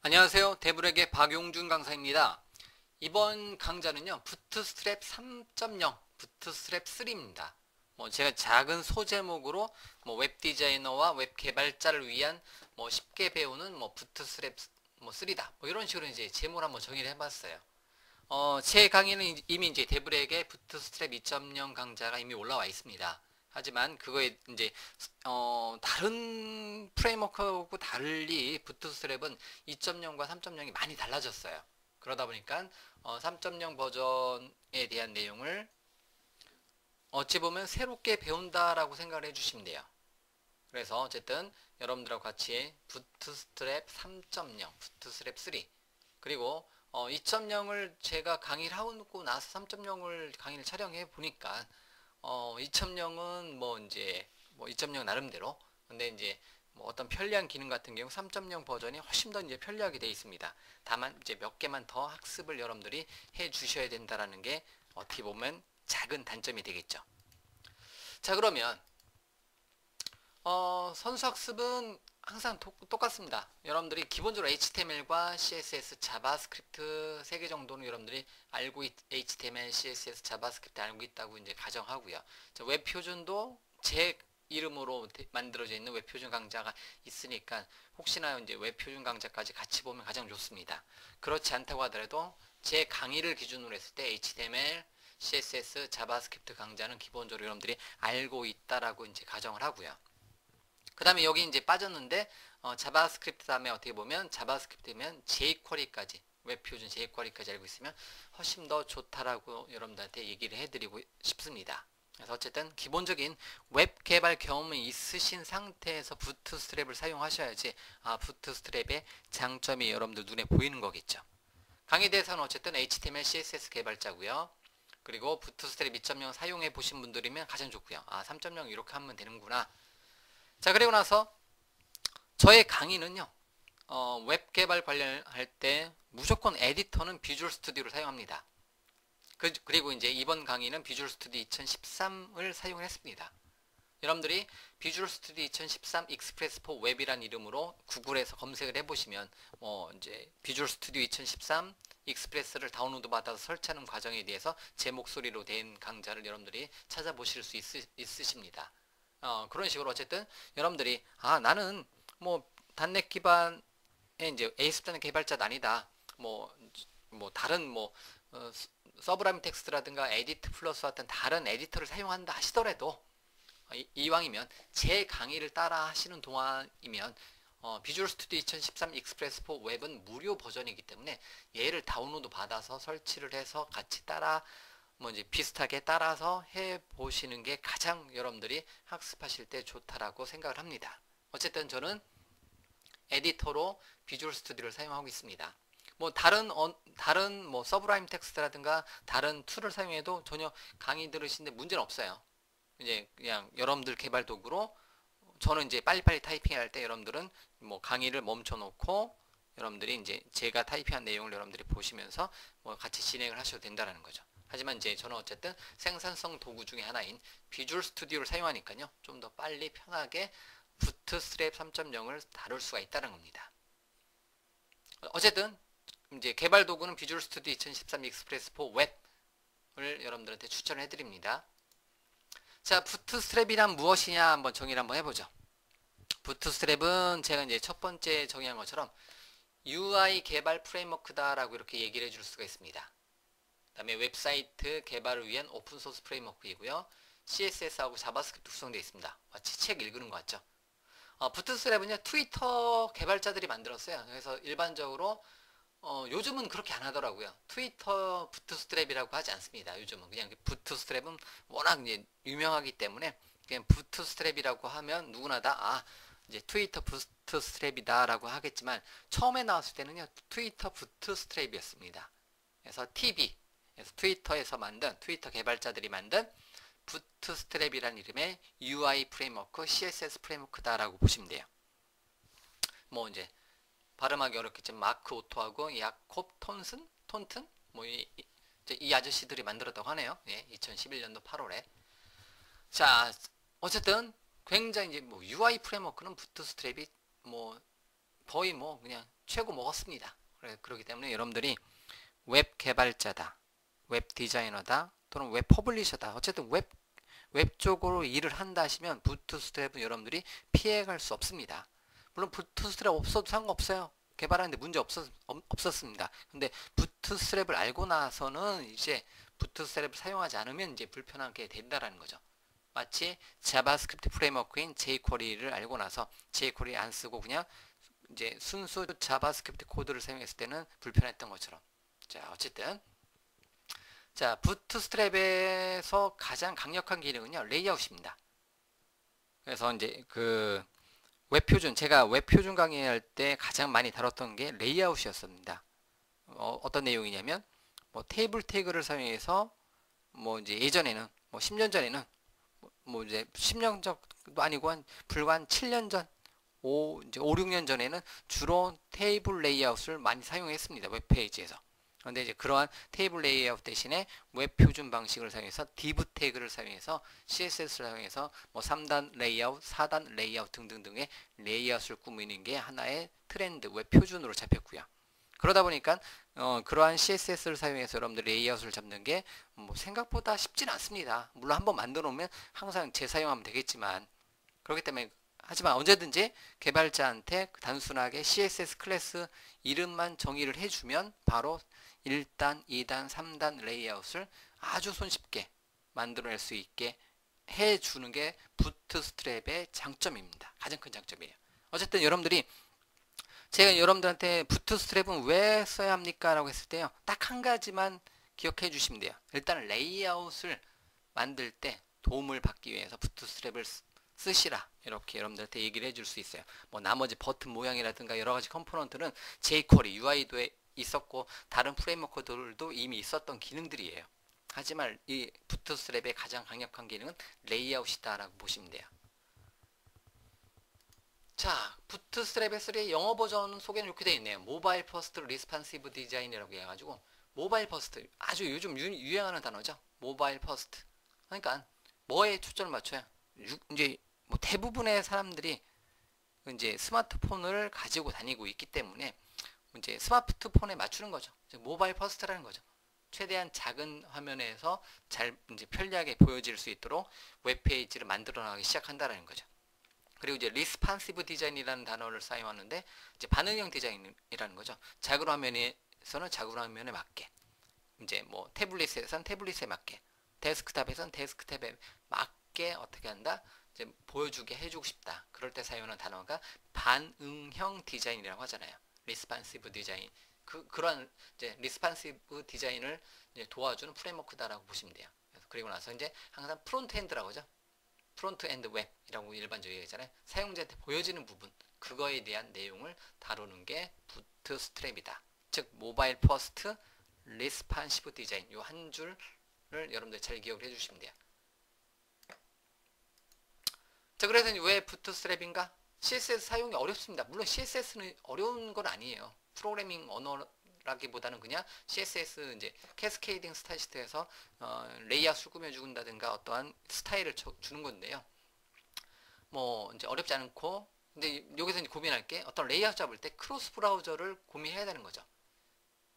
안녕하세요. 데브렉의 박용준 강사입니다. 이번 강좌는요, 부트스트랩 3.0, 부트스트랩 3입니다. 제가 작은 소제목으로 웹 디자이너와 웹 개발자를 위한 쉽게 배우는 부트스트랩 3다. 이런 식으로 이제 제목을 한번 정의를 해봤어요. 제 강의는 이미 이제 데브렉의 부트스트랩 2.0 강좌가 이미 올라와 있습니다. 하지만 그거에 이제 다른 프레임워크하고 달리 부트스트랩은 2.0과 3.0이 많이 달라졌어요. 그러다 보니까 3.0 버전에 대한 내용을 어찌 보면 새롭게 배운다라고 생각을 해주시면 돼요. 그래서 어쨌든 여러분들하고 같이 부트스트랩 3.0, 부트스트랩 3 그리고 2.0을 제가 강의를 하고 나서 3.0을 강의를 촬영해 보니까 2.0은 이제 2.0 나름대로 근데 이제 어떤 편리한 기능 같은 경우 3.0 버전이 훨씬 더 이제 편리하게 되어 있습니다. 다만 이제 몇 개만 더 학습을 여러분들이 해 주셔야 된다라는 게 어떻게 보면 작은 단점이 되겠죠. 자, 그러면 선수학습은 항상 똑같습니다. 여러분들이 기본적으로 HTML과 CSS, 자바스크립트 3개 정도는 여러분들이 HTML, CSS, 자바스크립트 알고 있다고 이제 가정하고요. 웹 표준도 제 이름으로 만들어져 있는 웹 표준 강좌가 있으니까 혹시나 이제 웹 표준 강좌까지 같이 보면 가장 좋습니다. 그렇지 않다고 하더라도 제 강의를 기준으로 했을 때 HTML, CSS, 자바스크립트 강좌는 기본적으로 여러분들이 알고 있다라고 이제 가정을 하고요. 그 다음에 여기 이제 빠졌는데 자바스크립트 다음에 어떻게 보면 자바스크립트면 jQuery까지 웹표준 jQuery까지 알고 있으면 훨씬 더 좋다라고 여러분들한테 얘기를 해드리고 싶습니다. 그래서 어쨌든 기본적인 웹 개발 경험이 있으신 상태에서 부트스트랩을 사용하셔야지 부트스트랩의 장점이 여러분들 눈에 보이는 거겠죠. 강의 대상은 어쨌든 HTML, CSS 개발자고요. 그리고 부트스트랩 2.0 사용해 보신 분들이면 가장 좋고요. 3.0 이렇게 하면 되는구나. 자, 그리고 나서 저의 강의는요, 웹 개발 관련할 때 무조건 에디터는 비주얼 스튜디오를 사용합니다. 그리고 이제 이번 강의는 비주얼 스튜디오 2013을 사용을 했습니다. 여러분들이 비주얼 스튜디오 2013 익스프레스 포 웹이란 이름으로 구글에서 검색을 해보시면 이제 비주얼 스튜디오 2013 익스프레스를 다운로드 받아서 설치하는 과정에 대해서 제 목소리로 된 강좌를 여러분들이 찾아보실 수 있으십니다. 그런 식으로 어쨌든 여러분들이 나는 단넷 기반의 이제 에이스프라는 개발자는 아니다. 다른 서브라임 텍스트라든가 에디트 플러스 같은 다른 에디터를 사용한다 하시더라도 이왕이면 제 강의를 따라 하시는 동안이면 비주얼 스튜디오 2013 익스프레스 4 웹은 무료 버전이기 때문에 얘를 다운로드 받아서 설치를 해서 같이 따라 이제 비슷하게 따라서 해 보시는 게 가장 여러분들이 학습하실 때 좋다라고 생각을 합니다. 어쨌든 저는 에디터로 비주얼 스튜디오를 사용하고 있습니다. 다른 서브라임 텍스트라든가 다른 툴을 사용해도 전혀 강의 들으시는데 문제는 없어요. 이제 그냥 여러분들 개발 도구로 저는 이제 빨리빨리 타이핑할 때 여러분들은 강의를 멈춰 놓고 여러분들이 이제 제가 타이핑한 내용을 여러분들이 보시면서 같이 진행을 하셔도 된다는 거죠. 하지만 이제 저는 어쨌든 생산성 도구 중에 하나인 비주얼 스튜디오를 사용하니까요. 좀 더 빨리 편하게 부트스트랩 3.0을 다룰 수가 있다는 겁니다. 어쨌든 이제 개발 도구는 비주얼 스튜디오 2013 익스프레스 4 웹을 여러분들한테 추천을 해드립니다. 자, 부트스트랩이란 무엇이냐 한번 정의를 한번 해보죠. 부트스트랩은 제가 이제 첫 번째 정의한 것처럼 UI 개발 프레임워크다라고 이렇게 얘기를 해줄 수가 있습니다. 그 다음에 웹사이트 개발을 위한 오픈소스 프레임워크이고요. CSS하고 자바스크립트 구성되어 있습니다. 마치 책 읽는 것 같죠? 부트스트랩은요, 트위터 개발자들이 만들었어요. 그래서 일반적으로 요즘은 그렇게 안 하더라고요. 트위터 부트스트랩이라고 하지 않습니다. 요즘은 그냥 부트스트랩은 워낙 이제 유명하기 때문에 그냥 부트스트랩이라고 하면 누구나 다 이제 트위터 부트스트랩이다라고 하겠지만 처음에 나왔을 때는요, 트위터 부트스트랩이었습니다. 그래서 그래서 트위터에서 만든 트위터 개발자들이 만든 부트스트랩이라는 이름의 UI 프레임워크, CSS 프레임워크다라고 보시면 돼요. 이제 발음하기 어렵겠지만 마크 오토하고 야콥 톤튼 이 아저씨들이 만들었다고 하네요. 예, 2011년도 8월에. 자, 어쨌든 굉장히 이제 UI 프레임워크는 부트스트랩이 거의 뭐 그냥 최고 먹었습니다. 그렇기 때문에 여러분들이 웹 개발자다, 웹 디자이너다, 또는 웹 퍼블리셔다, 어쨌든 웹 쪽으로 일을 한다 하시면 부트스트랩은 여러분들이 피해갈 수 없습니다. 물론 부트스트랩 없어도 상관없어요. 개발하는데 문제 없었습니다. 근데 부트스트랩을 알고 나서는 이제 부트스트랩을 사용하지 않으면 이제 불편하게 된다라는 거죠. 마치 자바스크립트 프레임워크인 jQuery를 알고 나서 jQuery 안 쓰고 그냥 이제 순수 자바스크립트 코드를 사용했을 때는 불편했던 것처럼. 자, 어쨌든 자, 부트스트랩에서 가장 강력한 기능은요, 레이아웃입니다. 그래서 이제 그 웹표준, 제가 웹표준 강의할 때 가장 많이 다뤘던 게 레이아웃이었습니다. 어떤 내용이냐면, 뭐 테이블 태그를 사용해서, 뭐 이제 예전에는, 뭐 10년 전에는, 뭐 이제 10년 전도 아니고 불과 한 7년 전, 이제 5, 6년 전에는 주로 테이블 레이아웃을 많이 사용했습니다. 웹페이지에서. 그런데 이제 그러한 테이블 레이아웃 대신에 웹 표준 방식을 사용해서 div 태그를 사용해서 CSS를 사용해서 뭐 3단 레이아웃, 4단 레이아웃 등등등의 레이아웃을 꾸미는 게 하나의 트렌드, 웹 표준으로 잡혔고요. 그러다 보니까 그러한 CSS를 사용해서 여러분들 레이아웃을 잡는 게 뭐 생각보다 쉽지는 않습니다. 물론 한번 만들어 놓으면 항상 재사용하면 되겠지만, 그렇기 때문에 하지만 언제든지 개발자한테 단순하게 CSS 클래스 이름만 정의를 해주면 바로 1단, 2단, 3단 레이아웃을 아주 손쉽게 만들어낼 수 있게 해주는 게 부트스트랩의 장점입니다. 가장 큰 장점이에요. 어쨌든 여러분들이 제가 여러분들한테 부트스트랩은 왜 써야 합니까? 라고 했을 때요. 딱 한 가지만 기억해 주시면 돼요. 일단 레이아웃을 만들 때 도움을 받기 위해서 부트스트랩을 쓰시라, 이렇게 여러분들한테 얘기를 해줄 수 있어요. 뭐 나머지 버튼 모양이라든가 여러가지 컴포넌트는 jQuery, UI도 있었고 다른 프레임워크들도 이미 있었던 기능들이에요. 하지만 이 부트스트랩의 가장 강력한 기능은 레이아웃이다 라고 보시면 돼요. 자, 부트스트랩의 3 영어 버전 소개는 이렇게 되어 있네요. 모바일 퍼스트 리스판시브 디자인이라고 해가지고, 모바일 퍼스트 아주 요즘 유행하는 단어죠. 모바일 퍼스트. 그러니까 뭐에 초점을 맞춰요? 이제 뭐 대부분의 사람들이 이제 스마트폰을 가지고 다니고 있기 때문에 이제 스마트폰에 맞추는 거죠. 모바일 퍼스트라는 거죠. 최대한 작은 화면에서 잘 이제 편리하게 보여질 수 있도록 웹페이지를 만들어 나가기 시작한다는 거죠. 그리고 이제 리스판시브 디자인이라는 단어를 사용하는데 이제 반응형 디자인이라는 거죠. 작은 화면에서는 작은 화면에 맞게, 이제 뭐 태블릿에선 태블릿에 맞게, 데스크탑에선 데스크탑에 맞게 어떻게 한다? 이제 보여주게 해주고 싶다. 그럴 때 사용하는 단어가 반응형 디자인이라고 하잖아요. 리스판시브 디자인. 그런 이제 리스판시브 디자인을 이제 도와주는 프레임워크다라고 보시면 돼요. 그리고 나서 이제 항상 프론트엔드라고 하죠. 프론트엔드 웹이라고 일반적으로 얘기하잖아요. 사용자한테 보여지는 부분, 그거에 대한 내용을 다루는 게 부트스트랩이다. 즉 모바일 퍼스트 리스판시브 디자인, 요 한 줄을 여러분들 잘 기억을 해주시면 돼요. 자, 그래서 왜 부트스트랩인가? CSS 사용이 어렵습니다. 물론 CSS는 어려운 건 아니에요. 프로그래밍 언어라기보다는 그냥 CSS 이제 캐스케이딩 스타일시트에서 레이아웃을 꾸며준다든가 어떠한 스타일을 주는 건데요. 뭐 이제 어렵지 않고, 근데 여기서 이제 고민할 게 어떤 레이아웃 잡을 때 크로스 브라우저를 고민해야 되는 거죠.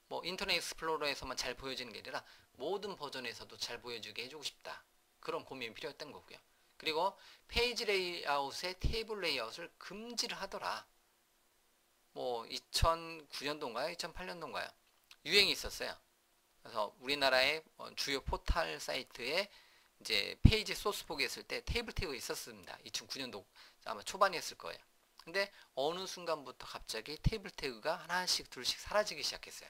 뭐 인터넷 익스플로러에서만 잘 보여지는 게 아니라 모든 버전에서도 잘 보여주게 해주고 싶다. 그런 고민이 필요했던 거고요. 그리고 페이지 레이아웃에 테이블 레이아웃을 금지를 하더라. 뭐 2009년도인가요? 2008년도인가요? 유행이 있었어요. 그래서 우리나라의 주요 포털 사이트에 이제 페이지 소스 보기 했을 때 테이블 태그가 있었습니다. 2009년도 아마 초반이었을 거예요. 근데 어느 순간부터 갑자기 테이블 태그가 하나씩 둘씩 사라지기 시작했어요.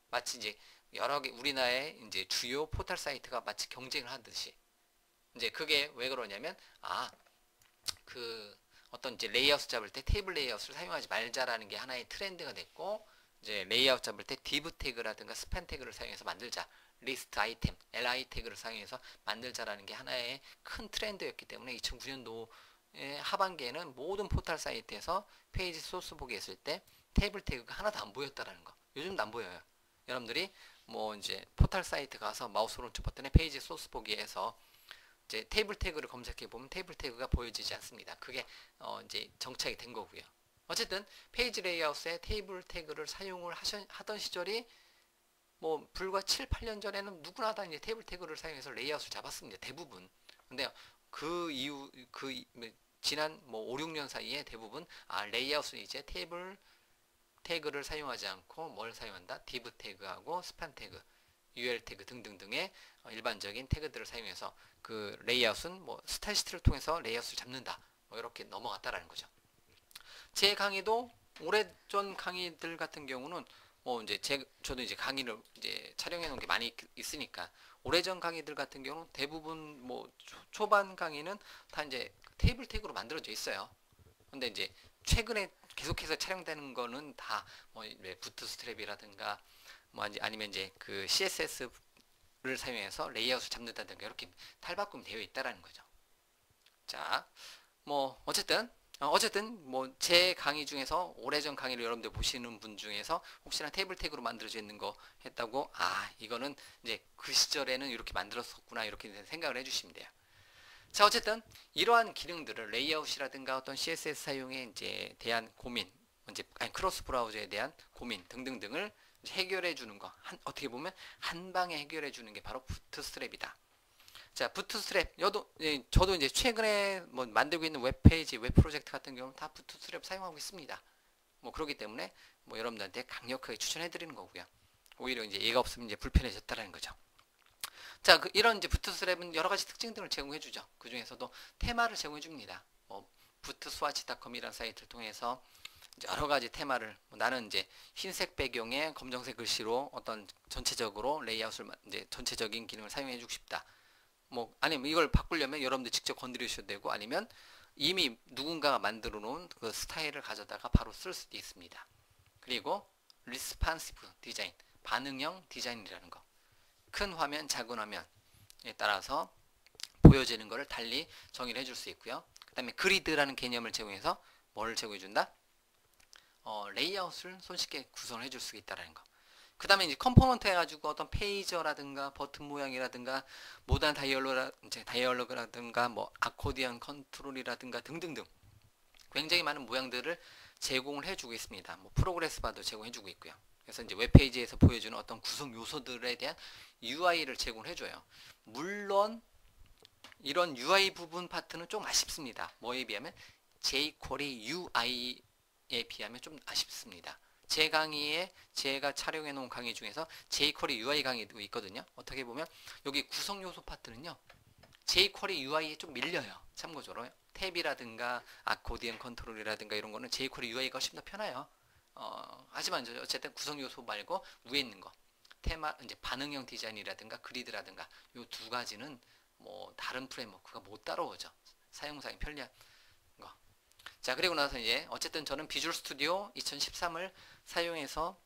마치 이제 여러 개 우리나라의 이제 주요 포털 사이트가 마치 경쟁을 하듯이. 이제 그게 왜 그러냐면, 그 어떤 이제 레이아웃 잡을 때 테이블 레이아웃을 사용하지 말자라는 게 하나의 트렌드가 됐고, 이제 레이아웃 잡을 때 div 태그라든가 스팬 태그를 사용해서 만들자, 리스트 아이템, li 태그를 사용해서 만들자라는 게 하나의 큰 트렌드였기 때문에 2009년도의 하반기에는 모든 포털 사이트에서 페이지 소스 보기 했을 때 테이블 태그가 하나도 안 보였다라는 거. 요즘도 안 보여요. 여러분들이 뭐 이제 포털 사이트 가서 마우스 오른쪽 버튼에 페이지 소스 보기에서 이제 테이블 태그를 검색해 보면 테이블 태그가 보여지지 않습니다. 그게 이제 정착이 된 거고요. 어쨌든 페이지 레이아웃에 테이블 태그를 사용을 하던 시절이 뭐 불과 7, 8년 전에는 누구나 다 이제 테이블 태그를 사용해서 레이아웃을 잡았습니다. 대부분. 근데 그 이후 지난 뭐 5, 6년 사이에 대부분 레이아웃은 이제 테이블 태그를 사용하지 않고 뭘 사용한다? div 태그하고 span 태그, ul 태그 등등등의 일반적인 태그들을 사용해서 그 레이아웃은 뭐 스타일 시트를 통해서 레이아웃을 잡는다. 뭐 이렇게 넘어갔다라는 거죠. 제 강의도 오래전 강의들 같은 경우는 뭐 이제 저도 이제 강의를 이제 촬영해 놓은 게 많이 있으니까 오래전 강의들 같은 경우는 대부분 뭐 초반 강의는 다 이제 테이블 태그로 만들어져 있어요. 근데 이제 최근에 계속해서 촬영되는 거는 다 뭐 부트스트랩이라든가 뭐 아니면 이제 그 CSS를 사용해서 레이아웃을 잡는다든가 이렇게 탈바꿈 되어 있다라는 거죠. 자, 뭐 어쨌든 뭐 제 강의 중에서 오래전 강의를 여러분들 보시는 분 중에서 혹시나 테이블 태그로 만들어져 있는 거 했다고 이거는 이제 그 시절에는 이렇게 만들었었구나 이렇게 생각을 해주시면 돼요. 자, 어쨌든 이러한 기능들을 레이아웃이라든가 어떤 CSS 사용에 이제 대한 고민, 이제 크로스 브라우저에 대한 고민 등등등을 해결해 주는 거, 어떻게 보면 한 방에 해결해 주는 게 바로 부트스트랩이다. 자, 부트스트랩, 저도 이제 최근에 뭐 만들고 있는 웹페이지, 웹 프로젝트 같은 경우는 다 부트스트랩 사용하고 있습니다. 뭐 그렇기 때문에 뭐 여러분들한테 강력하게 추천해 드리는 거고요. 오히려 이제 얘가 없으면 이제 불편해졌다는 거죠. 자, 이런 이제 부트스트랩은 여러 가지 특징들을 제공해 주죠. 그 중에서도 테마를 제공해 줍니다. 뭐 부트스와치닷컴이라는 사이트를 통해서 여러 가지 테마를 나는 이제 흰색 배경에 검정색 글씨로 어떤 전체적으로 레이아웃을 이제 전체적인 기능을 사용해 주고 싶다. 뭐 아니면 이걸 바꾸려면 여러분들 직접 건드리셔도 되고 아니면 이미 누군가가 만들어 놓은 그 스타일을 가져다가 바로 쓸 수도 있습니다. 그리고 리스판시브 디자인, 반응형 디자인이라는 거. 큰 화면, 작은 화면에 따라서 보여지는 것을 달리 정의를 해줄 수 있고요. 그 다음에 그리드라는 개념을 제공해서 뭐를 제공해 준다? 레이아웃을 손쉽게 구성을 해줄 수 있다는 거. 그 다음에 이제 컴포넌트 해가지고 어떤 페이저라든가 버튼 모양이라든가 모던 다이얼로그라든가 뭐 아코디언 컨트롤이라든가 등등등 굉장히 많은 모양들을 제공을 해주고 있습니다. 뭐 프로그레스 바도 제공해주고 있고요. 그래서 이제 웹페이지에서 보여주는 어떤 구성 요소들에 대한 UI를 제공을 해줘요. 물론 이런 UI 부분 파트는 좀 아쉽습니다. 뭐에 비하면 jQuery UI에 비하면 좀 아쉽습니다. 제 강의에 제가 촬영해 놓은 강의 중에서 jQuery UI 강의도 있거든요. 어떻게 보면 여기 구성 요소 파트는요. jQuery UI에 좀 밀려요. 참고적으로 탭이라든가 아코디언 컨트롤이라든가 이런 거는 jQuery UI가 훨씬 더 편해요. 하지만 어쨌든 구성 요소 말고 위에 있는 거 테마 이제 반응형 디자인이라든가 그리드라든가 요 두 가지는 뭐 다른 프레임워크가 못 따라오죠. 사용상에 편리한 거. 자, 그리고 나서 이제 어쨌든 저는 비주얼 스튜디오 2013을 사용해서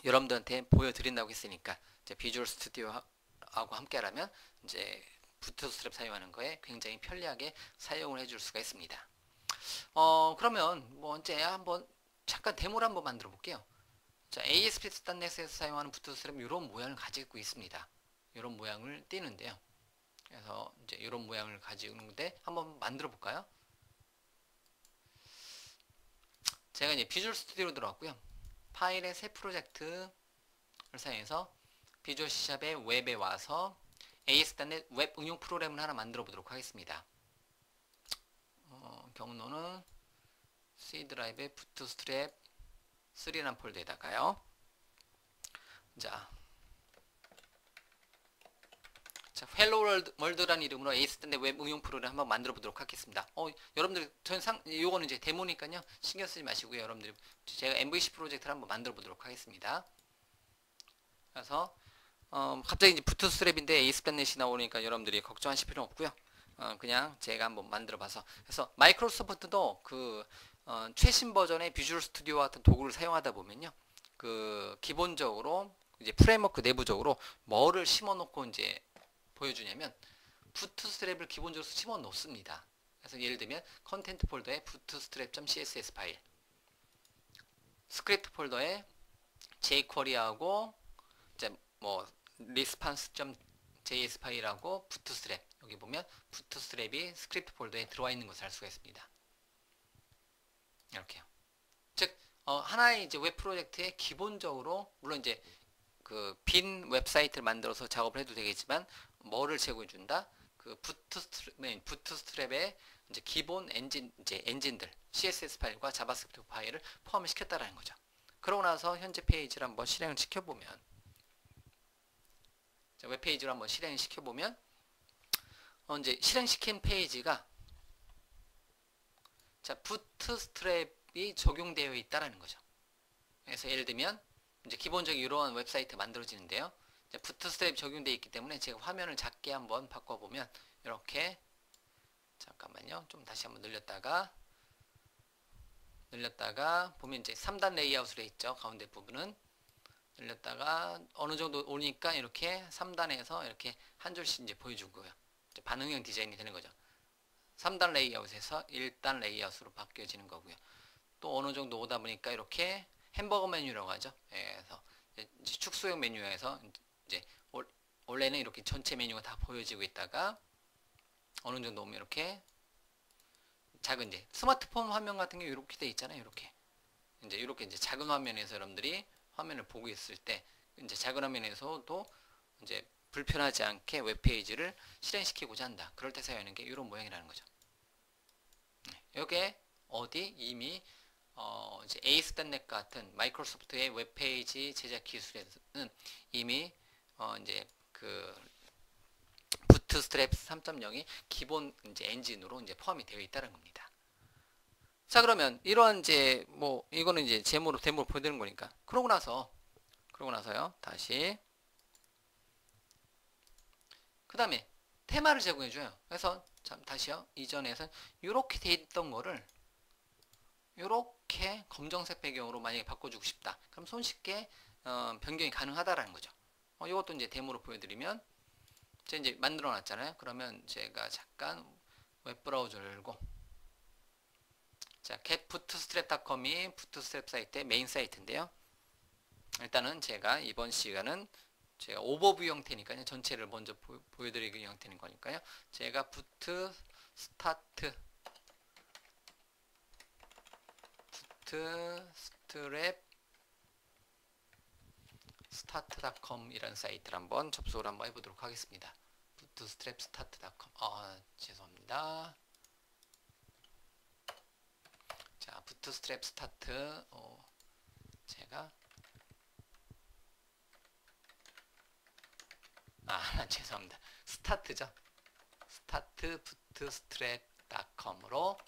여러분들한테 보여드린다고 했으니까 이제 비주얼 스튜디오하고 함께하면 이제 부트스트랩 사용하는 거에 굉장히 편리하게 사용을 해줄 수가 있습니다. 그러면 뭐 이제 한번 잠깐 데모를 한번 만들어 볼게요. 자, ASP.NET에서 사용하는 부트스트랩 이런 모양을 가지고 있습니다. 이런 모양을 띄는데요. 그래서 이제 이런 모양을 가지고 있는데 한번 만들어 볼까요? 제가 이제 비주얼 스튜디오로 들어왔고요. 파일의 새 프로젝트를 사용해서 비주얼 C샵의 웹에 와서 AS.NET 웹 응용 프로그램을 하나 만들어 보도록 하겠습니다. 경로는 C 드라이브의 부트스트랩 3라는 폴더에다가요. 자, 헬로 월드라는 이름으로 AS.NET 웹 응용 프로그램 한번 만들어 보도록 하겠습니다. 여러분들 요거는 이제 데모니까요. 신경 쓰지 마시고요. 여러분들 제가 MVC 프로젝트를 한번 만들어 보도록 하겠습니다. 그래서 갑자기 이제 부트스트랩인데 ASP.NET이 나오니까 여러분들이 걱정하실 필요 없고요. 그냥 제가 한번 만들어 봐서 그래서 마이크로소프트도 그 최신 버전의 비주얼 스튜디오 같은 도구를 사용하다 보면요. 그 기본적으로 이제 프레임워크 내부적으로 뭐를 심어 놓고 이제 보여주냐면 부트스트랩을 기본적으로 심어 놓습니다. 그래서 예를 들면 컨텐트 폴더에 bootstrap.css 파일, 스크립트 폴더에 jQuery하고 이제 뭐 response.js 파일하고 부트스트랩 여기 보면 부트스트랩이 스크립트 폴더에 들어와 있는 것을 알 수가 있습니다. 이렇게요. 하나의 이제 웹 프로젝트에 기본적으로 물론 이제 그 빈 웹사이트를 만들어서 작업을 해도 되겠지만 뭐를 제공해 준다? 그 부트스트랩의 이제 기본 엔진들 CSS 파일과 자바스크립트 파일을 포함을 시켰다라는 거죠. 그러고 나서 현재 페이지를 한번 실행을 시켜보면 웹페이지를 한번 실행을 시켜보면 이제 실행시킨 페이지가 부트스트랩이 적용되어 있다라는 거죠. 그래서 예를 들면 이제 기본적인 이러한 웹사이트 만들어지는데요. 부트스트랩 적용되어 있기 때문에 제가 화면을 작게 한번 바꿔보면 이렇게 잠깐만요. 좀 다시 한번 늘렸다가 보면 이제 3단 레이아웃으로 있죠. 가운데 부분은 늘렸다가 어느 정도 오니까 이렇게 3단에서 이렇게 한 줄씩 이제 보여주고요. 이제 반응형 디자인이 되는 거죠. 3단 레이아웃에서 1단 레이아웃으로 바뀌어지는 거고요. 또 어느 정도 오다 보니까 이렇게 햄버거 메뉴라고 하죠. 그래서 이제 축소형 메뉴에서 이제 원래는 이렇게 전체 메뉴가 다 보여지고 있다가 어느 정도 오면 이렇게 작은 이제 스마트폰 화면 같은 게 이렇게 돼 있잖아요. 이렇게 이제 작은 화면에서 여러분들이 화면을 보고 있을 때 이제 작은 화면에서도 이제 불편하지 않게 웹페이지를 실행시키고자 한다. 그럴 때 사용하는 게 이런 모양이라는 거죠. 이게 이미 이제 ASP.NET 같은 마이크로소프트의 웹페이지 제작 기술에는 이미 이제 그 부트스트랩 3.0이 기본 이제 엔진으로 이제 포함이 되어 있다는 겁니다. 자, 그러면 이러한 이제 이거는 이제 데모로 보여드리는 거니까 그러고 나서요 다시 그 다음에 테마를 제공해줘요. 그래서 다시요 이전에서 이렇게 돼 있던 거를 이렇게 검정색 배경으로 만약에 바꿔주고 싶다. 그럼 손쉽게 변경이 가능하다라는 거죠. 이것도 이제 데모로 보여드리면 제가 이제 만들어 놨잖아요. 그러면 제가 잠깐 웹브라우저를 열고 getbootstrap.com이 부트스트랩 사이트의 메인 사이트인데요. 일단은 제가 이번 시간은 제가 오버뷰 형태니까요. 전체를 먼저 보여드리기 형태인 거니까요. 제가 부트스트랩 start.com 이라는 사이트를 한번 접속을 한번 해보도록 하겠습니다. 부트스트랩 start.com 죄송합니다. 자, 부트스트랩 스타트 제가 죄송합니다. 스타트죠. 스타트 부트스트랩.com으로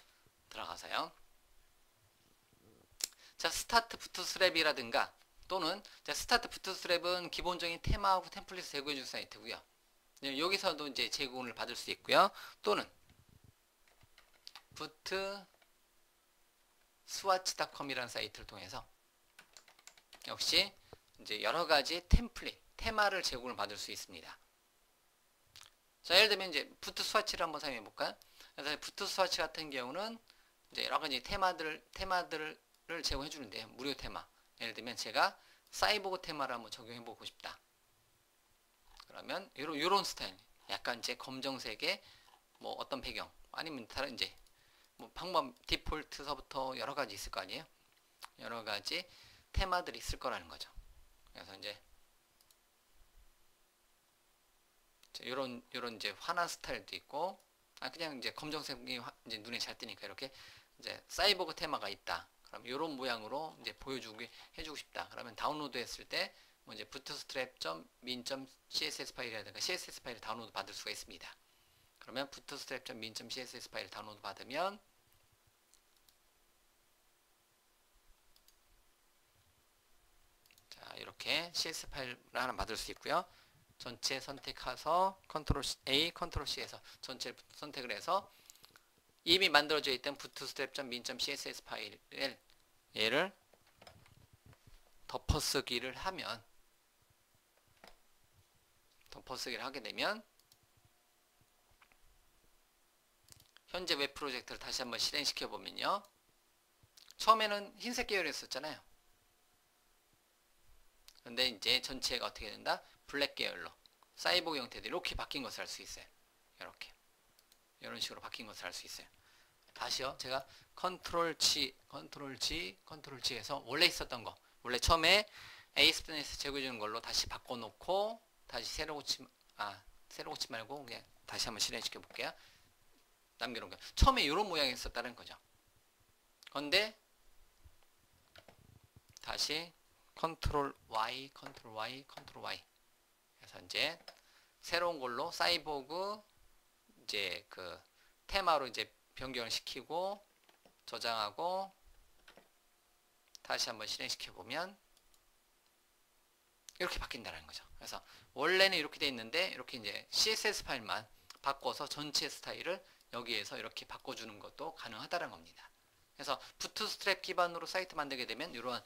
들어가서요. 자, 스타트 부트스트랩이라든가 또는 스타트 부트스트랩은 기본적인 테마하고 템플릿을 제공해준 사이트고요. 여기서도 이제 제공을 받을 수 있고요. 또는 부트스와치.com이라는 사이트를 통해서 역시 이제 여러 가지 테마를 제공을 받을 수 있습니다. 자, 예를 들면 이제 부트스와치를 한번 사용해 볼까요? 그래서 부트스와치 같은 경우는 이제 여러 가지 테마들을 제공해 주는데요. 무료 테마. 예를 들면 제가 사이보그 테마를 한번 적용해 보고 싶다. 그러면 요런 스타일. 약간 이제 검정색의 어떤 배경 아니면 다른 이제 방법 디폴트서부터 여러 가지 있을 거 아니에요? 여러 가지 테마들이 있을 거라는 거죠. 그래서 이제 요런 이제 환한 스타일도 있고 그냥 이제 검정색이 이제 눈에 잘 띄니까 이렇게 이제 사이보그 테마가 있다. 그럼 이런 모양으로 이제 해주고 싶다. 그러면 다운로드 했을 때 이제 bootstrap.min.css 파일이라든가 CSS 파일을 다운로드 받을 수가 있습니다. 그러면 bootstrap.min.css 파일을 다운로드 받으면 자, 이렇게 CSS 파일을 하나 받을 수 있고요. 전체 선택해서 컨트롤 A, 컨트롤 C에서 전체를 선택을 해서 이미 만들어져 있던 bootstrap.min.css 파일을 얘를 덮어쓰기를 하게 되면 현재 웹 프로젝트를 다시 한번 실행시켜 보면요. 처음에는 흰색 계열이었었잖아요. 근데 이제 전체가 어떻게 된다? 블랙 계열로 사이보그 형태도 이렇게 바뀐 것을 알 수 있어요. 이런 식으로 바뀐 것을 알 수 있어요. 다시요. 제가 컨트롤 G 해서 원래 있었던 거, 원래 처음에 ASP.NET 제공해 주는 걸로 다시 바꿔놓고 다시 새로 고치 말고 그냥 다시 한번 실행시켜 볼게요. 남겨놓은 거. 처음에 이런 모양이 있었다는 거죠. 그런데 다시 컨트롤 Y 그래서 이제 새로운 걸로 사이보그 이제 그 테마로 이제 변경을 시키고 저장하고 다시 한번 실행시켜 보면 이렇게 바뀐다는 거죠. 그래서 원래는 이렇게 돼 있는데 이렇게 이제 CSS 파일만 바꿔서 전체 스타일을 여기에서 이렇게 바꿔주는 것도 가능하다는 겁니다. 그래서 부트스트랩 기반으로 사이트 만들게 되면 이런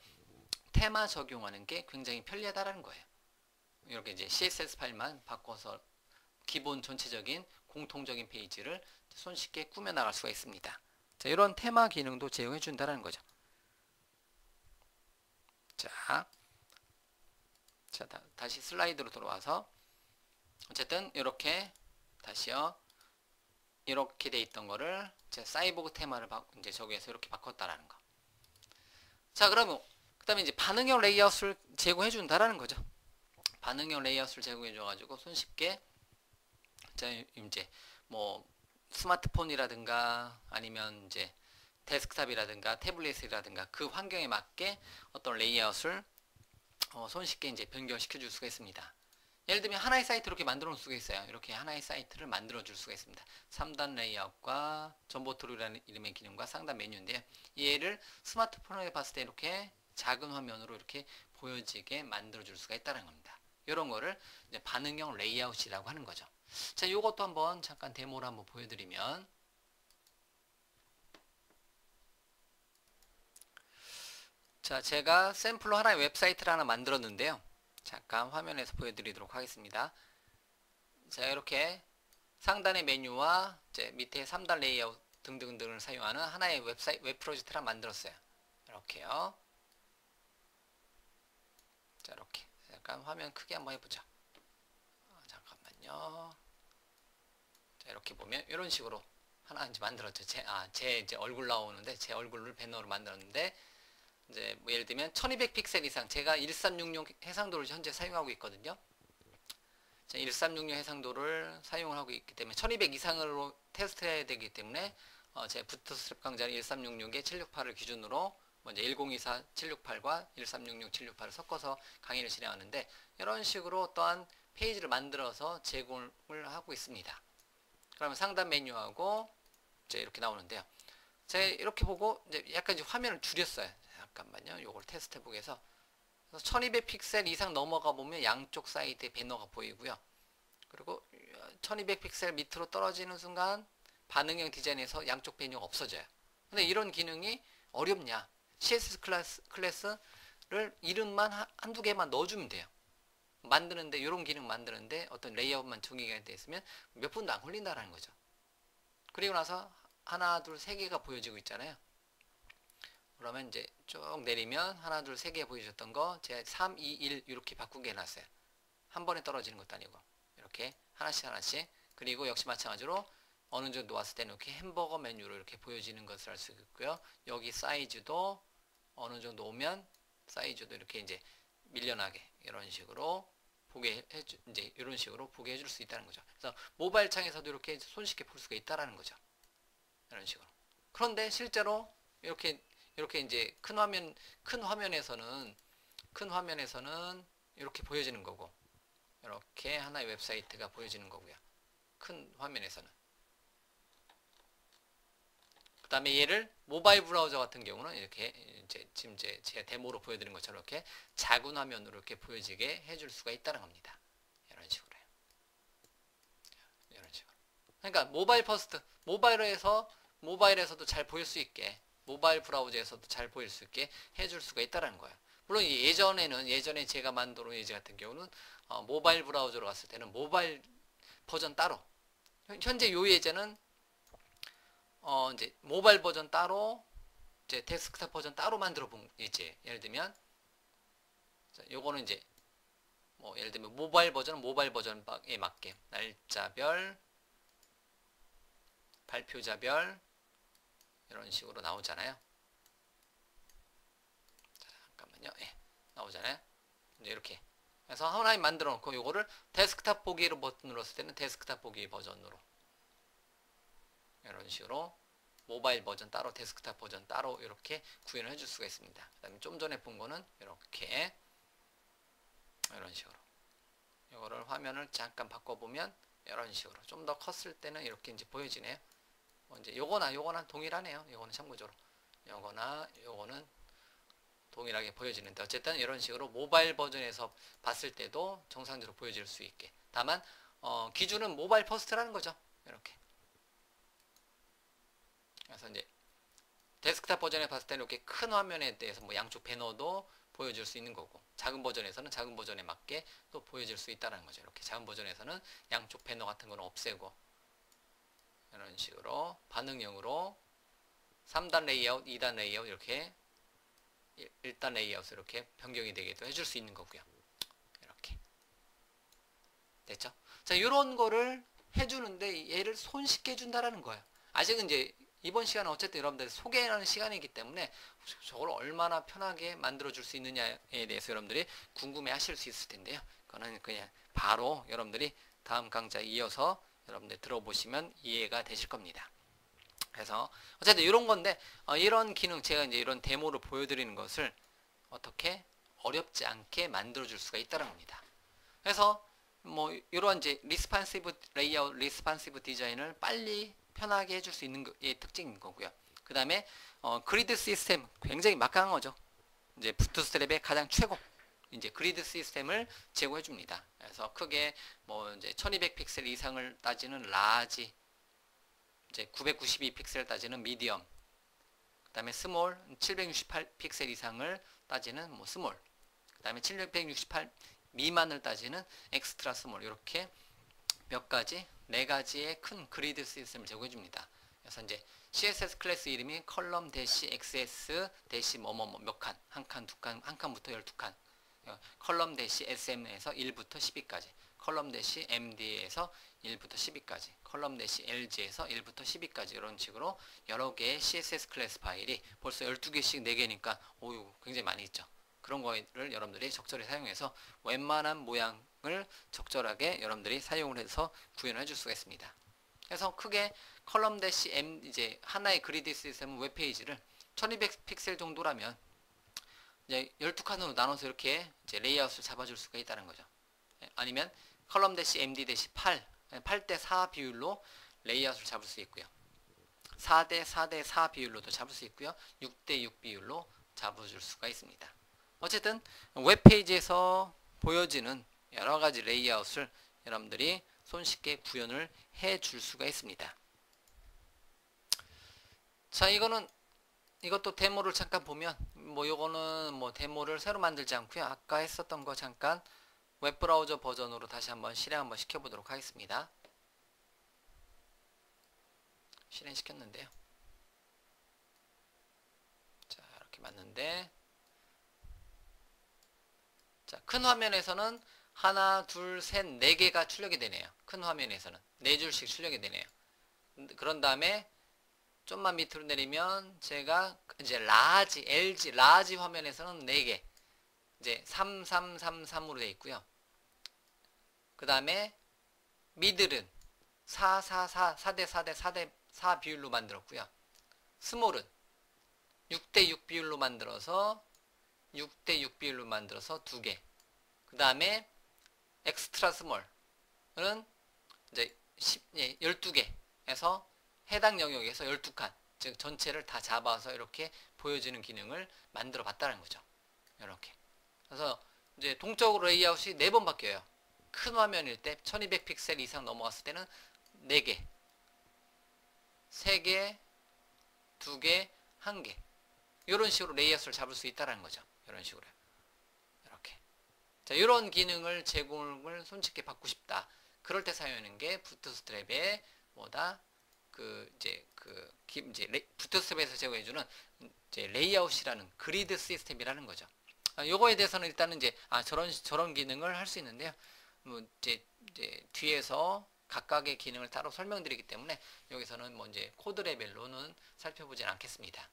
테마 적용하는 게 굉장히 편리하다는 거예요. 이렇게 이제 CSS 파일만 바꿔서 기본 전체적인 공통적인 페이지를 손쉽게 꾸며 나갈 수가 있습니다. 자, 이런 테마 기능도 제공해 준다는 거죠. 자, 다시 슬라이드로 돌아와서 어쨌든 이렇게 다시요. 이렇게 돼 있던 거를 제 사이보그 테마를 이제 저기에서 이렇게 바꿨다라는 거. 자, 그러면 그다음에 이제 반응형 레이아웃을 제공해 준다라는 거죠. 반응형 레이아웃을 제공해 줘가지고 손쉽게 자, 이제 뭐 스마트폰이라든가 아니면 이제 데스크탑이라든가 태블릿이라든가 그 환경에 맞게 어떤 레이아웃을 손쉽게 이제 변경시켜 줄 수가 있습니다. 예를 들면 하나의 사이트 이렇게 만들어 놓을 수가 있어요. 이렇게 하나의 사이트를 만들어 줄 수가 있습니다. 3단 레이아웃과 전보트루라는 이름의 기능과 상단 메뉴인데요. 얘를 스마트폰에 봤을 때 이렇게 작은 화면으로 이렇게 보여지게 만들어 줄 수가 있다는 겁니다. 이런 거를 이제 반응형 레이아웃이라고 하는 거죠. 자, 요것도 한번 잠깐 데모를 한번 보여드리면, 자, 제가 샘플로 하나의 웹사이트를 하나 만들었는데요. 잠깐 화면에서 보여드리도록 하겠습니다. 자, 이렇게 상단의 메뉴와 이제 밑에 3단 레이아웃 등등등을 사용하는 하나의 웹 프로젝트를 만들었어요. 이렇게요. 자, 이렇게 잠깐 화면 크게 한번 해보죠. 잠깐만요. 자, 이렇게 보면 이런 식으로 하나 이제 만들었죠. 제 이제 얼굴 나오는데 제 얼굴을 배너로 만들었는데 이제 뭐 예를 들면 1200 픽셀 이상, 제가 1366 해상도를 현재 사용하고 있거든요. 1366 해상도를 사용을 하고 있기 때문에 1200 이상으로 테스트해야 되기 때문에 제 부트스트랩 강좌는 1366에 768을 기준으로 먼저 1024 768과 1366 768을 섞어서 강의를 진행하는데, 이런 식으로 또한 페이지를 만들어서 제공을 하고 있습니다. 그러면 상단 메뉴하고 이제 이렇게 나오는데요. 제가 이렇게 보고 이제 약간 이제 화면을 줄였어요. 잠깐만요. 요걸 테스트 해보기 위해서. 1200 픽셀 이상 넘어가 보면 양쪽 사이드에 배너가 보이고요. 그리고 1200 픽셀 밑으로 떨어지는 순간 반응형 디자인에서 양쪽 배너가 없어져요. 근데 이런 기능이 어렵냐? CSS 클래스를 이름만 한두 개만 넣어주면 돼요. 만드는데, 이런 기능 만드는데 어떤 레이아웃만 정의가 되어 있으면 몇 분도 안 걸린다는 거죠. 그리고 나서 하나, 둘, 세 개가 보여지고 있잖아요. 그러면 이제 쭉 내리면 하나, 둘, 세 개 보여줬던 거 제가 3, 2, 1 이렇게 바꾸게 해놨어요. 한 번에 떨어지는 것도 아니고 이렇게 하나씩 하나씩. 그리고 역시 마찬가지로 어느 정도 왔을 때는 이렇게 햄버거 메뉴로 이렇게 보여지는 것을 할 수 있고요. 여기 사이즈도 어느 정도 오면 사이즈도 이렇게 이제 밀려나게 이런 식으로 이제 이런 식으로 보게 해줄 수 있다는 거죠. 그래서 모바일 창에서도 이렇게 손쉽게 볼 수가 있다라는 거죠. 이런 식으로. 그런데 실제로 이렇게 이제 큰 화면에서는 이렇게 보여지는 거고, 이렇게 하나의 웹사이트가 보여지는 거고요. 큰 화면에서는. 그 다음에 얘를 모바일 브라우저 같은 경우는 이렇게 이제 지금 제가 데모로 보여드린 것처럼 이렇게 작은 화면으로 이렇게 보여지게 해줄 수가 있다는 겁니다. 이런 식으로요. 이런 식으로. 그러니까 모바일 퍼스트, 모바일에서도 잘 보일 수 있게, 모바일 브라우저에서도 잘 보일 수 있게 해줄 수가 있다는 거예요. 물론 예전에 제가 만든 예제 같은 경우는 모바일 브라우저로 갔을 때는 모바일 버전 따로, 현재 요 예제는 이제 모바일 버전 따로, 이제 데스크탑 버전 따로 만들어 본 예제. 예를 들면 요거는 이제 뭐 예를 들면 모바일 버전은 모바일 버전에 맞게 날짜별, 발표자별, 이런 식으로 나오잖아요. 잠깐만요. 예, 나오잖아요. 이제 이렇게 그래서 하나씩 만들어 놓고 요거를 데스크탑 보기로 버튼 눌렀을 때는 데스크탑 보기 버전으로 이런 식으로 모바일 버전 따로 데스크탑 버전 따로 이렇게 구현을 해줄 수가 있습니다. 그 다음에 좀 전에 본 거는 이렇게 이런 식으로 이거를 화면을 잠깐 바꿔보면 이런 식으로 좀 더 컸을 때는 이렇게 이제 보여지네요. 이제 요거나 동일하네요. 요거는 참고적으로 요거나 요거는 동일하게 보여지는데 어쨌든 이런 식으로 모바일 버전에서 봤을 때도 정상적으로 보여질 수 있게. 다만 기준은 모바일 퍼스트라는 거죠. 이렇게. 그래서 이제 데스크탑 버전에 봤을 때는 이렇게 큰 화면에 대해서 뭐 양쪽 배너도 보여줄 수 있는 거고, 작은 버전에서는 작은 버전에 맞게 또 보여줄 수 있다는 거죠. 이렇게 작은 버전에서는 양쪽 배너 같은 거는 없애고 이런 식으로 반응형으로 3단 레이아웃, 2단 레이아웃 이렇게 1단 레이아웃을 이렇게 변경이 되게도 해줄 수 있는 거고요. 이렇게 됐죠? 자, 이런 거를 해주는데 얘를 손쉽게 해준다라는 거예요. 아직은 이제 이번 시간은 어쨌든 여러분들 소개하는 시간이기 때문에 저걸 얼마나 편하게 만들어 줄 수 있느냐에 대해서 여러분들이 궁금해 하실 수 있을 텐데요. 그거는 그냥 바로 여러분들이 다음 강좌에 이어서 여러분들 들어보시면 이해가 되실 겁니다. 그래서 어쨌든 이런 건데 이런 기능 제가 이제 이런 데모를 보여드리는 것을 어떻게 어렵지 않게 만들어 줄 수가 있다는 겁니다. 그래서 뭐 이런 이제 리스판시브 레이아웃, 리스판시브 디자인을 빨리 편하게 해줄 수 있는 게 특징인 거고요. 그 다음에 그리드 시스템 굉장히 막강한 거죠. 이제 부트스트랩의 가장 최고 이제 그리드 시스템을 제공해 줍니다. 그래서 크게 뭐 이제 1200 픽셀 이상을 따지는 라지, 이제 992 픽셀 따지는 미디엄, 그 다음에 스몰 768 픽셀 이상을 따지는 뭐 스몰, 그 다음에 768 미만을 따지는 엑스트라 스몰, 이렇게 몇 가지, 네 가지의 큰 그리드 시스템을 제공해 줍니다. 그래서 이제 CSS 클래스 이름이 컬럼 대시 XS 대시 뭐뭐뭐 몇 칸, 한 칸, 두 칸, 한 칸부터 12칸, 컬럼 대시 SM에서 1부터 12까지, 컬럼 대시 MD에서 1부터 12까지, 컬럼 대시 LG에서 1부터 12까지 이런 식으로 여러 개의 CSS 클래스 파일이 벌써 12개씩 4개니까 오유 굉장히 많이 있죠. 그런 거를 여러분들이 적절히 사용해서 웬만한 모양을 적절하게 여러분들이 사용을 해서 구현을 해줄 수가 있습니다. 그래서 크게 컬럼 대시 M 이제 하나의 그리드 시스템 웹페이지를 1200 픽셀 정도라면 이제 12칸으로 나눠서 이렇게 이제 레이아웃을 잡아줄 수가 있다는 거죠. 아니면 컬럼 대시 MD 대시 8대 4 비율로 레이아웃을 잡을 수 있고요. 4대 4대 4 비율로도 잡을 수 있고요. 6대 6 비율로 잡아줄 수가 있습니다. 어쨌든 웹페이지에서 보여지는 여러가지 레이아웃을 여러분들이 손쉽게 구현을 해 줄 수가 있습니다. 자, 이것도 데모를 잠깐 보면 뭐 요거는 뭐 데모를 새로 만들지 않고요. 아까 했었던 거 잠깐 웹브라우저 버전으로 다시 한번 실행 한번 시켜보도록 하겠습니다. 실행시켰는데요. 자, 이렇게 맞는데 자, 큰 화면에서는 하나, 둘, 셋, 네 개가 출력이 되네요. 큰 화면에서는 네 줄씩 출력이 되네요. 그런 다음에 좀만 밑으로 내리면 제가 이제 라지, LG, 라지 화면에서는 4개 이제 3333으로 되어 있고요. 그 다음에 미들은 444, 4대 4대 4대 4 비율로 만들었고요. 스몰은 6대 6 비율로 만들어서 6대 6 비율로 만들어서 2개. 그 다음에 엑스트라 스몰은 이제 12개에서 해당 영역에서 12칸, 즉 전체를 다 잡아서 이렇게 보여지는 기능을 만들어 봤다는 거죠. 이렇게. 그래서 이제 동적으로 레이아웃이 4번 바뀌어요. 큰 화면일 때 1200 픽셀 이상 넘어갔을 때는 4개, 3개, 2개, 1개. 이런 식으로 레이아웃을 잡을 수 있다는 거죠. 이런 식으로. 이렇게. 자, 이런 기능을 제공을 손쉽게 받고 싶다. 그럴 때 사용하는 게 부트스트랩의 뭐다? 이제 부트스트랩에서 제공해주는 이제 레이아웃이라는 그리드 시스템이라는 거죠. 요거에 대해서는 일단은 이제 저런 기능을 할 수 있는데요. 뭐 이제 뒤에서 각각의 기능을 따로 설명드리기 때문에 여기서는 뭐 이제 코드 레벨로는 살펴보진 않겠습니다.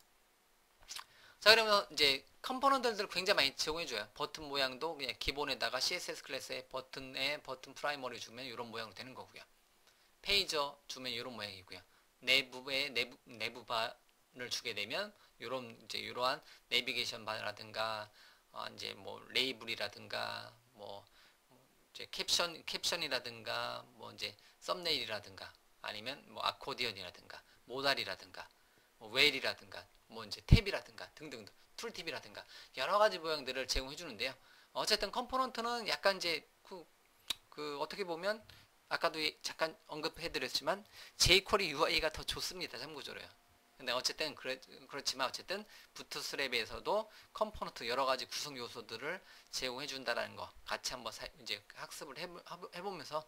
자, 그러면 이제 컴포넌트들을 굉장히 많이 제공해줘요. 버튼 모양도 그냥 기본에다가 CSS 클래스의 버튼에 버튼 프라이머리 주면 이런 모양으로 되는 거고요. 페이저 주면 이런 모양이고요. 내부에 내부 바를 주게 되면 이런 이제 이러한 내비게이션 바라든가 이제 뭐 레이블이라든가 뭐 이제 캡션이라든가 뭐 이제 썸네일이라든가 아니면 뭐 아코디언이라든가 모달이라든가 뭐 웰이라든가 뭐 이제 탭이라든가 등등등 툴팁이라든가 여러 가지 모양들을 제공해 주는데요. 어쨌든 컴포넌트는 약간 이제 그 어떻게 보면 아까도 잠깐 언급해드렸지만 jQuery UI가 더 좋습니다. 참고적으로요. 근데 어쨌든 그렇지만 어쨌든 부트스트랩에서도 컴포넌트 여러 가지 구성 요소들을 제공해 준다라는 거 같이 한번 이제 학습을 해보면서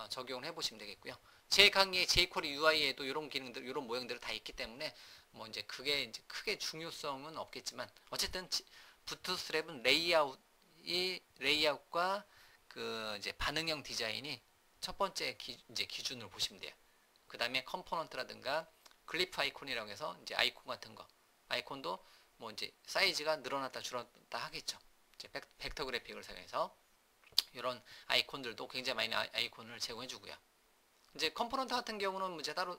적용을 해보시면 되겠고요. 제 강의에 jQuery UI에도 이런 기능들, 이런 모양들이 다 있기 때문에 뭐 이제 그게 이제 크게 중요성은 없겠지만 어쨌든 부트스트랩은 레이아웃과 그 이제 반응형 디자인이 첫 번째 이제 기준으로 보시면 돼요. 그 다음에 컴포넌트라든가 글리프 아이콘이라고 해서 이제 아이콘 같은 거, 아이콘도 뭐 이제 사이즈가 늘어났다 줄었다 하겠죠. 이제 벡터 그래픽을 사용해서 이런 아이콘들도 굉장히 많이 아이콘을 제공해주고요. 이제 컴포넌트 같은 경우는 이제 따로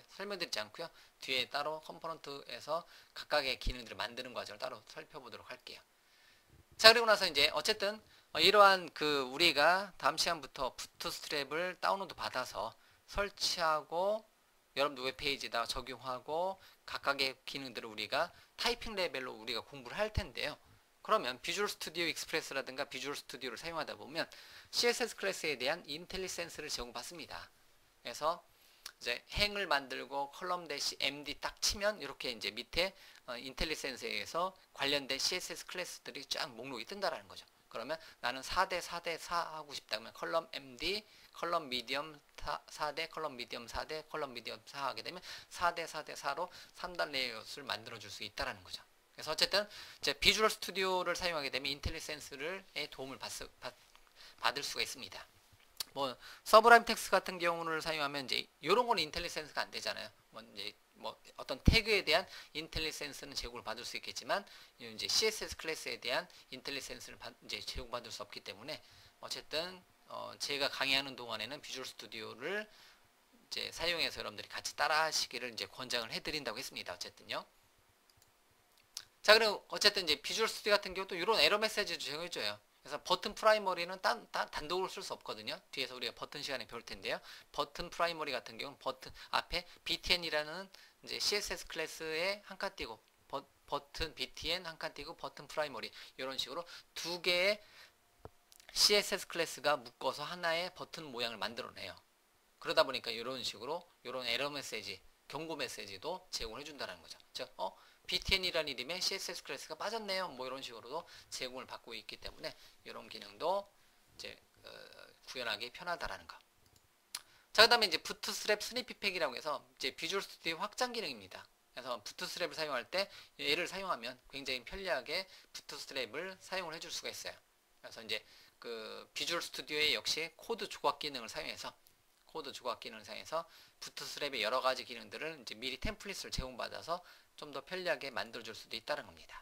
설명드리지 않고요. 뒤에 따로 컴포넌트에서 각각의 기능들을 만드는 과정을 따로 살펴보도록 할게요. 자, 그리고 나서 이제 어쨌든 이러한 그 우리가 다음 시간부터 부트스트랩을 다운로드 받아서 설치하고 여러분들 웹페이지에다 적용하고 각각의 기능들을 우리가 타이핑 레벨로 우리가 공부를 할 텐데요. 그러면 비주얼 스튜디오 익스프레스라든가 비주얼 스튜디오를 사용하다 보면 CSS 클래스에 대한 인텔리센스를 제공받습니다. 그래서 이제 행을 만들고 컬럼 대시 MD 딱 치면 이렇게 이제 밑에 인텔리센스에 의해서 관련된 CSS 클래스들이 쫙 목록이 뜬다라는 거죠. 그러면 나는 4대 4대 4 하고 싶다면 컬럼 MD, 컬럼 미디엄 4대, 컬럼 미디엄 4대, 컬럼 미디엄 4 하게 되면 4대 4대 4로 3단 레이아웃을 만들어 줄 수 있다라는 거죠. 그래서 어쨌든 이제 비주얼 스튜디오를 사용하게 되면 인텔리센스의 도움을 받을 수가 있습니다. 뭐 서브라임 텍스트 같은 경우를 사용하면 이제 이런 거는 인텔리센스가 안 되잖아요. 뭐 이제 뭐 어떤 태그에 대한 인텔리센스는 제공을 받을 수 있겠지만 이제 CSS 클래스에 대한 인텔리센스를 이제 제공받을 수 없기 때문에 어쨌든 제가 강의하는 동안에는 비주얼 스튜디오를 이제 사용해서 여러분들이 같이 따라 하시기를 이제 권장을 해드린다고 했습니다. 어쨌든요. 자, 그리고 어쨌든 이제 비주얼 스튜디오 같은 경우도 이런 에러 메시지를 제공해줘요. 그래서 버튼 프라이머리는 단독으로 쓸 수 없거든요. 뒤에서 우리가 버튼 시간에 배울 텐데요. 버튼 프라이머리 같은 경우는 버튼 앞에 btn이라는 이제 CSS 클래스에 한 칸 띄고 버튼 btn 한 칸 띄고 버튼 프라이머리 이런 식으로 두 개의 CSS 클래스가 묶어서 하나의 버튼 모양을 만들어내요. 그러다 보니까 이런 식으로 이런 에러 메시지, 경고 메시지도 제공해 준다는 거죠. 즉, btn이라는 이름의 CSS 클래스가 빠졌네요. 뭐 이런 식으로도 제공을 받고 있기 때문에 이런 기능도 이제 구현하기 편하다라는 거. 자, 그다음에 이제 부트스트랩 스니피 팩이라고 해서 이제 비주얼 스튜디오 확장 기능입니다. 그래서 부트스트랩을 사용할 때 얘를 사용하면 굉장히 편리하게 부트스트랩을 사용을 해줄 수가 있어요. 그래서 이제 그 비주얼 스튜디오의 역시 코드 조각 기능을 사용해서 부트스트랩의 여러 가지 기능들을 이제 미리 템플릿을 제공받아서 좀 더 편리하게 만들어줄 수도 있다는 겁니다.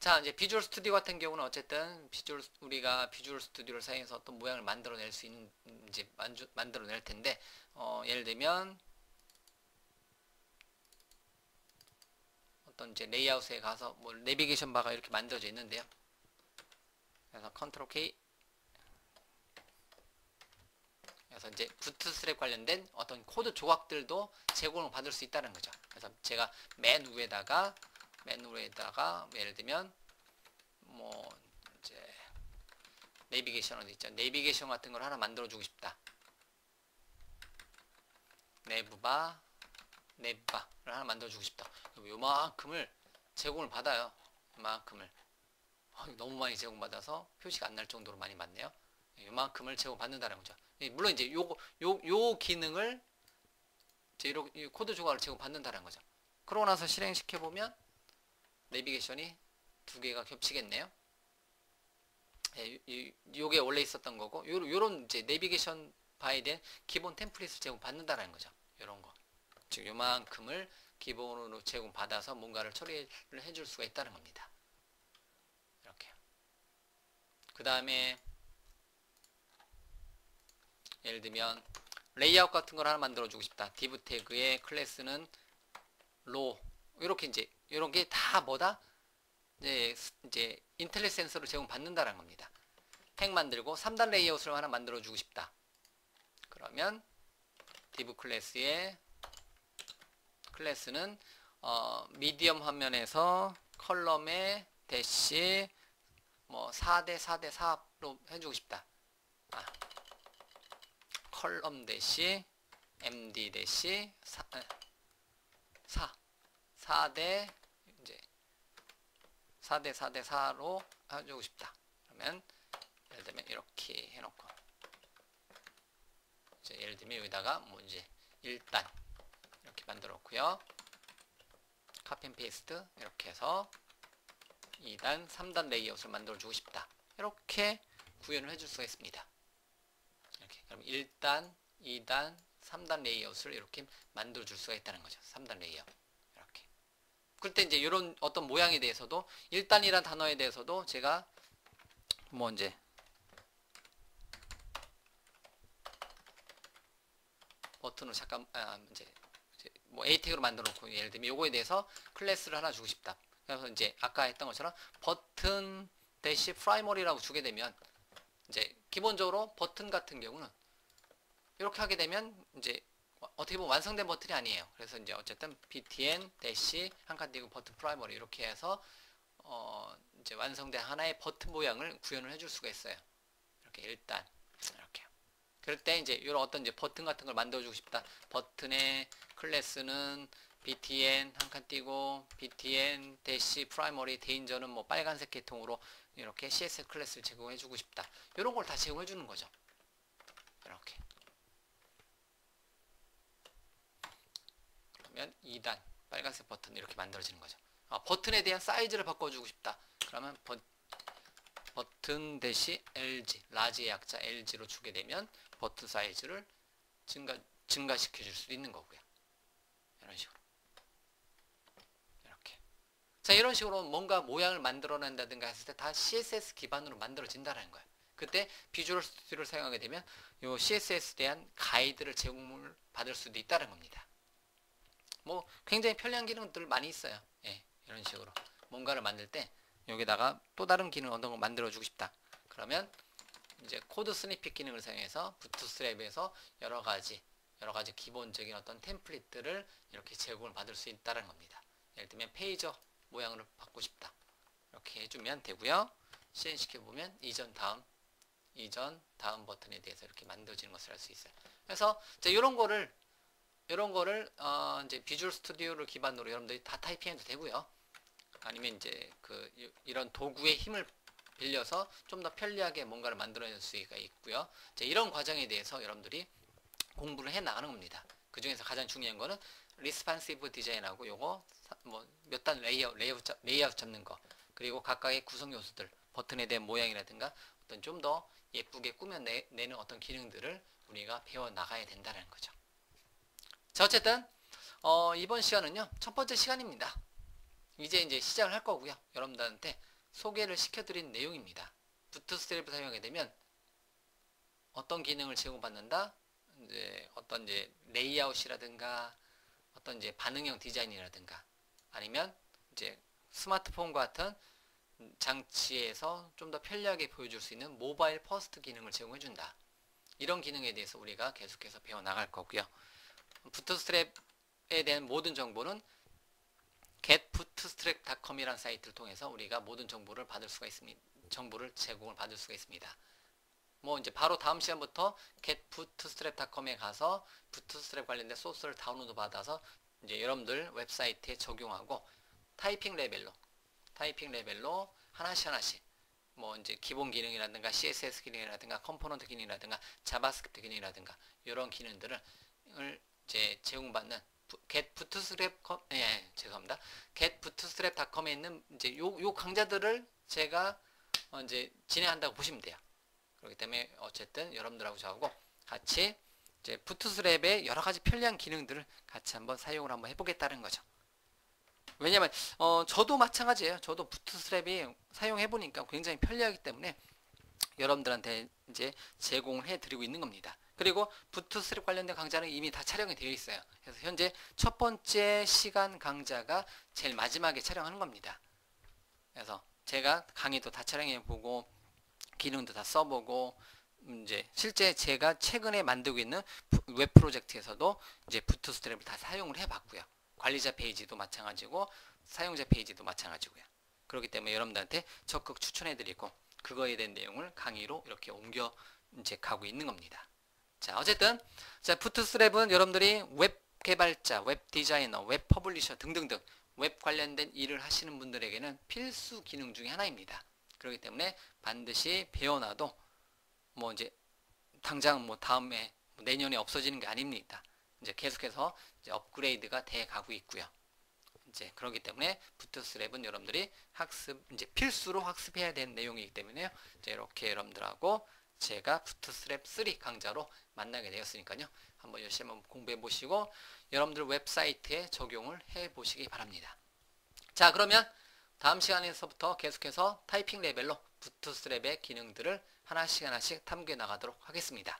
자, 이제 비주얼 스튜디오 같은 경우는 어쨌든 우리가 비주얼 스튜디오를 사용해서 어떤 모양을 만들어낼 수 있는 이제 만들어낼 텐데 예를 들면 어떤 이제 레이아웃에 가서 뭐 내비게이션 바가 이렇게 만들어져 있는데요. 그래서 컨트롤 K 그래서 이제 부트스트랩 관련된 어떤 코드 조각들도 제공을 받을 수 있다는 거죠. 그래서 제가 맨 위에다가 예를 들면 뭐 이제 내비게이션 어디 있죠? 내비게이션 같은 걸 하나 만들어 주고 싶다. 내부바를 하나 만들어 주고 싶다. 요만큼을 제공을 받아요. 요만큼을 너무 많이 제공받아서 표시가 안 날 정도로 많이 받네요. 요만큼을 제공받는다는 거죠. 물론 이제 요 기능을 이제 이렇게 코드 조각을 제공받는다는 거죠. 그러고 나서 실행시켜 보면 내비게이션이 두 개가 겹치겠네요. 요게 원래 있었던 거고 요런 이제 내비게이션 바이된 기본 템플릿을 제공받는다라는 거죠. 이런 거. 즉 요만큼을 기본으로 제공받아서 뭔가를 처리를 해줄 수가 있다는 겁니다. 이렇게. 그 다음에 예를 들면 레이아웃 같은 걸 하나 만들어 주고 싶다. div 태그의 클래스는 로 이렇게 이제 이런 게 다 뭐다? 이제 인텔릿 센서로 제공받는다는 겁니다. 핵 만들고 3단 레이아웃을 하나 만들어 주고 싶다. 그러면 div 클래스의 클래스는 미디엄 화면에서 컬럼에 대시 뭐 4대 4대 4로 해주고 싶다. 컬럼 대시 md 대시 4대 이제 4대 4대 4로 해주고 싶다. 그러면 예를 들면 이렇게 해놓고 이제 예를 들면 여기다가 뭐 이제 1단 이렇게 만들었고요. 카피 앤 페이스트 이렇게 해서 2단, 3단 레이아웃을 만들어 주고 싶다. 이렇게 구현을 해줄 수가 있습니다. 이렇게 그럼 1단, 2단, 3단 레이아웃을 이렇게 만들어 줄 수가 있다는 거죠. 3단 레이아웃. 이렇게. 그때 이제 이런 어떤 모양에 대해서도 1단이라는 단어에 대해서도 제가 뭐 이제 버튼으로 잠깐 이제 뭐 A 태그로 만들어 놓고 예를 들면 요거에 대해서 클래스를 하나 주고 싶다. 그래서 이제 아까 했던 것처럼 버튼 대시 프라이머리라고 주게 되면 이제 기본적으로 버튼 같은 경우는 이렇게 하게 되면 이제 어떻게 보면 완성된 버튼이 아니에요. 그래서 이제 어쨌든 btn 대시 한 칸 띄고 버튼 프라이머리 이렇게 해서 이제 완성된 하나의 버튼 모양을 구현을 해줄 수가 있어요. 이렇게 일단 이렇게. 그럴 때 이제 이런 어떤 이제 버튼 같은 걸 만들어주고 싶다. 버튼의 클래스는 btn 한 칸 띄고 btn 대시 프라이머리 대인전은 뭐 빨간색 계통으로 이렇게 CSS 클래스를 제공해주고 싶다. 이런 걸 다 제공해주는 거죠. 이렇게. 그러면 2단 빨간색 버튼 이렇게 만들어지는 거죠. 버튼에 대한 사이즈를 바꿔주고 싶다. 그러면 버튼 대시 LG, 라지의 약자 LG로 주게 되면 버튼 사이즈를 증가시켜 줄 수도 있는 거고요. 이런 식으로. 이렇게. 자, 이런 식으로 뭔가 모양을 만들어낸다든가 했을 때 다 CSS 기반으로 만들어진다는 거예요. 그때 비주얼 스튜디오를 사용하게 되면 이 CSS에 대한 가이드를 제공을 받을 수도 있다는 겁니다. 뭐 굉장히 편리한 기능들 많이 있어요. 예, 이런 식으로 뭔가를 만들 때 여기다가 또 다른 기능 어떤 걸 만들어 주고 싶다. 그러면 이제 코드 스니핏 기능을 사용해서 부트스트랩에서 여러 가지 기본적인 어떤 템플릿들을 이렇게 제공을 받을 수 있다는 겁니다. 예를 들면 페이저 모양으로 받고 싶다. 이렇게 해주면 되고요. 실행시켜 보면 이전 다음 버튼에 대해서 이렇게 만들어지는 것을 알 수 있어요. 그래서 이런 거를 이제 비주얼 스튜디오를 기반으로 여러분들이 다 타이핑해도 되고요. 아니면 이제 이런 도구의 힘을 빌려서 좀 더 편리하게 뭔가를 만들어낼 수가 있고요. 이런 과정에 대해서 여러분들이 공부를 해 나가는 겁니다. 그 중에서 가장 중요한 거는 리스판시브 디자인하고 요거 뭐 몇 단 레이아웃 잡는 거, 그리고 각각의 구성 요소들, 버튼에 대한 모양이라든가 어떤 좀 더 예쁘게 꾸며내는 어떤 기능들을 우리가 배워 나가야 된다는 거죠. 자, 어쨌든 이번 시간은요 첫 번째 시간입니다. 이제 시작을 할 거고요. 여러분들한테 소개를 시켜드린 내용입니다. 부트스트랩을 사용하게 되면 어떤 기능을 제공받는다. 이제 어떤 이제 레이아웃이라든가 어떤 이제 반응형 디자인이라든가 아니면 이제 스마트폰과 같은 장치에서 좀 더 편리하게 보여줄 수 있는 모바일 퍼스트 기능을 제공해준다. 이런 기능에 대해서 우리가 계속해서 배워 나갈 거고요. 부트스트랩에 대한 모든 정보는 getbootstrap.com이라는 사이트를 통해서 우리가 모든 정보를 받을 수가 있습니다. 정보를 제공을 받을 수가 있습니다. 뭐 이제 바로 다음 시간부터 getbootstrap.com에 가서 부트스트랩 관련된 소스를 다운로드 받아서 이제 여러분들 웹사이트에 적용하고 타이핑 레벨로 하나씩 뭐 이제 기본 기능이라든가 CSS 기능이라든가 컴포넌트 기능이라든가 자바스크립트 기능이라든가 이런 기능들을 이제 제공받는 getbootstrap.com에 있는 이제 요 강좌들을 제가 이제 진행한다고 보시면 돼요. 그렇기 때문에 어쨌든 여러분들하고 저하고 같이 이제 부트스트랩의 여러 가지 편리한 기능들을 같이 한번 사용을 한번 해보겠다는 거죠. 왜냐면 저도 마찬가지예요. 저도 부트스트랩이 사용해 보니까 굉장히 편리하기 때문에 여러분들한테 이제 제공을 해 드리고 있는 겁니다. 그리고 부트스트랩 관련된 강좌는 이미 다 촬영이 되어 있어요. 그래서 현재 첫 번째 시간 강좌가 제일 마지막에 촬영하는 겁니다. 그래서 제가 강의도 다 촬영해 보고 기능도 다 써보고 이제 실제 제가 최근에 만들고 있는 웹 프로젝트에서도 이제 부트스트랩을 다 사용을 해봤고요. 관리자 페이지도 마찬가지고 사용자 페이지도 마찬가지고요. 그렇기 때문에 여러분들한테 적극 추천해드리고 그거에 대한 내용을 강의로 이렇게 옮겨 이제 가고 있는 겁니다. 자, 어쨌든 자 부트스트랩은 여러분들이 웹 개발자, 웹 디자이너, 웹 퍼블리셔 등등등 웹 관련된 일을 하시는 분들에게는 필수 기능 중에 하나입니다. 그렇기 때문에 반드시 배워놔도 뭐 이제 당장 뭐 다음에 내년에 없어지는 게 아닙니다. 이제 계속해서 이제 업그레이드가 돼 가고 있고요. 이제 그렇기 때문에 부트스트랩은 여러분들이 이제 필수로 학습해야 되는 내용이기 때문에요. 이제 이렇게 여러분들하고 제가 부트스트랩 3 강좌로 만나게 되었으니까요. 한번 열심히 한번 공부해 보시고 여러분들 웹사이트에 적용을 해 보시기 바랍니다. 자, 그러면 다음 시간에서부터 계속해서 타이핑 레벨로 부트스트랩의 기능들을 하나씩 탐구해 나가도록 하겠습니다.